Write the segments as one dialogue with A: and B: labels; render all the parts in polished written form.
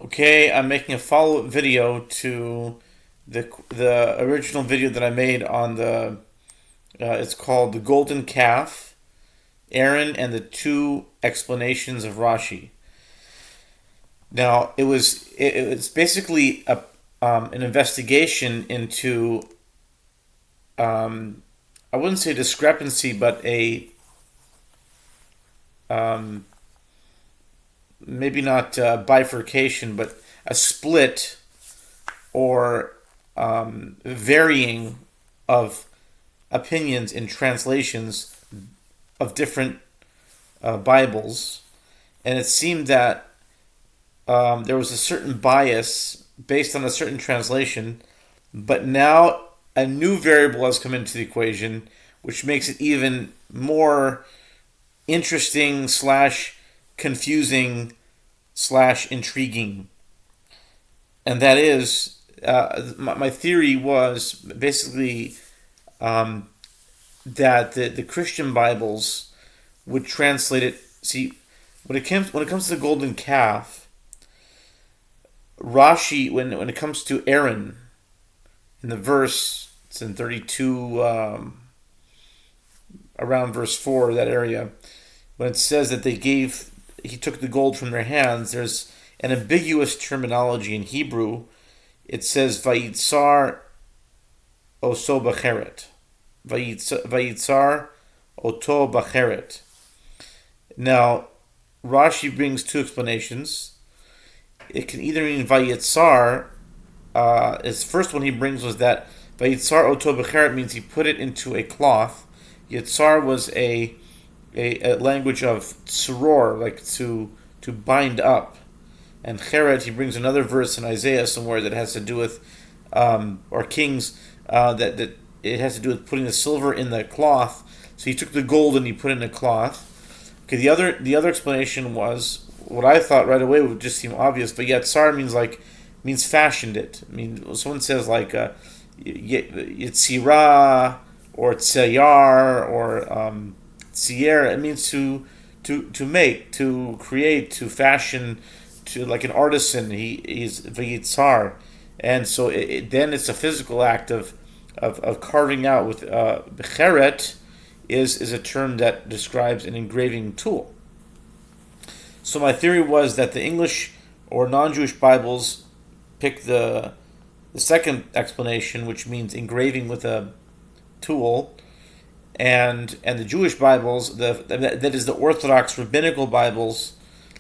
A: Okay, I'm making a follow-up video to the original video that I made on the. It's called "The Golden Calf: Aaron and the Two Explanations of Rashi." Now, it's basically an investigation into I wouldn't say discrepancy, but a um, maybe not bifurcation, but a split or varying of opinions in translations of different Bibles, and it seemed that there was a certain bias based on a certain translation, but now a new variable has come into the equation, which makes it even more interesting slash confusing slash intriguing. And that is, my theory was basically that the Christian Bibles would translate it. See, when it comes to the golden calf, Rashi, when it comes to Aaron, in the verse, it's in 32, around verse 4, that area, when it says that he took the gold from their hands, there's an ambiguous terminology in Hebrew. It says, Vayitzar oso bacheret. Vayitzar oto bacheret. Now, Rashi brings two explanations. It can either mean Vayitzar. His first one he brings was that Vayitzar oto becheret means he put it into a cloth. Yitzar was a language of tzuror, like to bind up. And cheret, he brings another verse in Isaiah somewhere that has to do with, or Kings, that it has to do with putting the silver in the cloth. So he took the gold and he put it in a cloth. Okay, the other explanation was what I thought right away would just seem obvious, but yet tsar means fashioned it. I mean, someone says like yitzira or tsayar or tsier. It means to make, to create, to fashion, to like an artisan. He's vayitzar, and so then it's a physical act of carving out with becheret is a term that describes an engraving tool. So my theory was that the English or non-Jewish Bibles pick the second explanation, which means engraving with a tool, and the Jewish Bibles, that is the Orthodox rabbinical Bibles,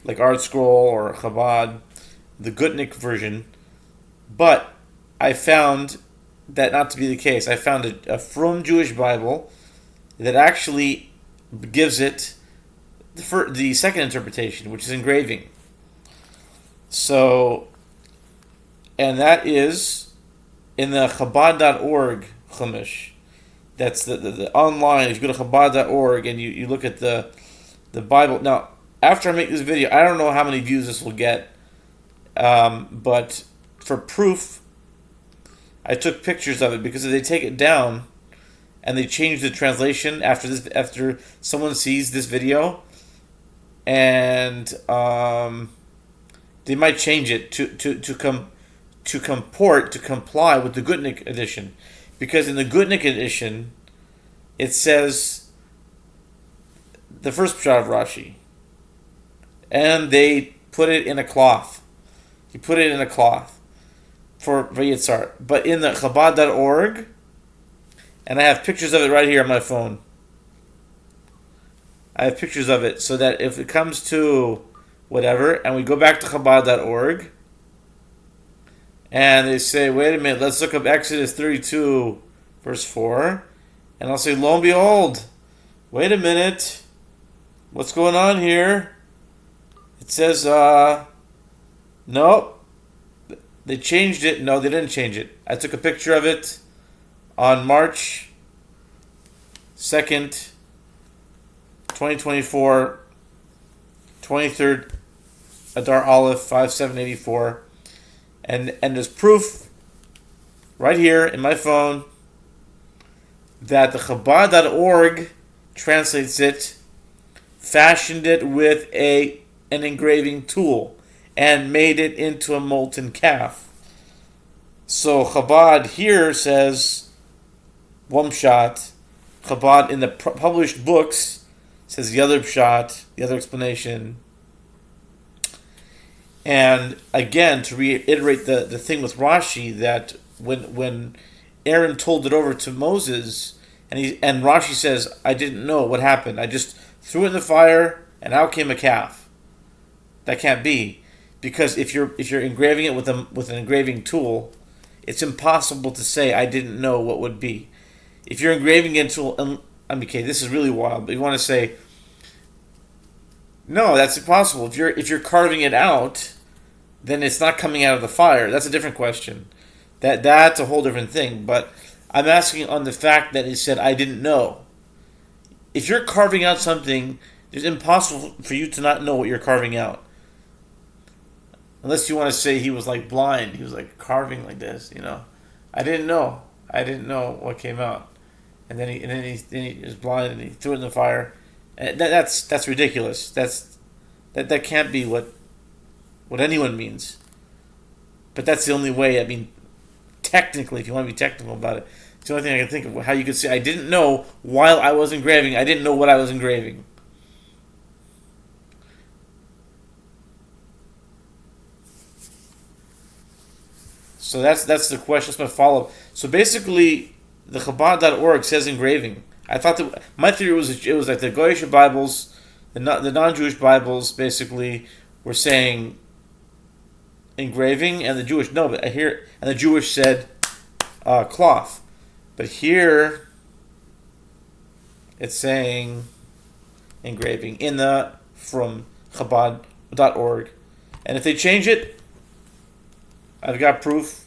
A: like Art Scroll or Chabad, the Gutnick version. But I found that not to be the case. I found a Frum Jewish Bible that actually gives it the second interpretation, which is engraving. So, and that is in the Chabad.org Chumash. That's the online. If you go to Chabad.org and you look at the Bible. Now, after I make this video, I don't know how many views this will get, but for proof, I took pictures of it, because if they take it down and they change the translation after someone sees this video, and they might change it to comply with the Gutnick edition, because in the Gutnick edition it says the first pshat of Rashi, and they put it in a cloth. He put it in a cloth for Vayitzar. But in the Chabad.org, and I have pictures of it right here on my phone. I have pictures of it, so that if it comes to whatever, and we go back to Chabad.org, and they say, wait a minute, let's look up Exodus 32, verse 4, and I'll say, lo and behold, wait a minute, what's going on here? It says, nope, they changed it. No, they didn't change it. I took a picture of it on March 2nd, 2024, 23rd, Adar Aleph, 5784. And there's proof right here in my phone that the Chabad.org translates it, fashioned it with an engraving tool. and made it into a molten calf. So Chabad here says one pshat. Chabad in the published books says the other pshat, the other explanation. And again, to reiterate the thing with Rashi, that when Aaron told it over to Moses, and Rashi says, I didn't know what happened. I just threw it in the fire, and out came a calf. That can't be, because if you're engraving it with an engraving tool, it's impossible to say I didn't know what would be. If you're engraving it tool, okay, this is really wild, but you want to say, no, that's impossible. If you're carving it out, then it's not coming out of the fire. That's a different question. That's a whole different thing. But I'm asking on the fact that it said I didn't know. If you're carving out something, it's impossible for you to not know what you're carving out. Unless you want to say he was like blind. He was like carving like this, I didn't know. I didn't know what came out. And then he was blind and he threw it in the fire. And that's ridiculous. That can't be what anyone means. But that's the only way. I mean, technically, if you want to be technical about it, it's the only thing I can think of how you could say I didn't know while I was engraving. I didn't know what I was engraving. So that's the question. That's my follow-up. So basically, the Chabad.org says engraving. I thought that my theory was it was like the Goyish Bibles, the non-Jewish Bibles, basically were saying engraving, and the Jewish and the Jewish said cloth, but here it's saying engraving from Chabad.org, and if they change it, I've got proof.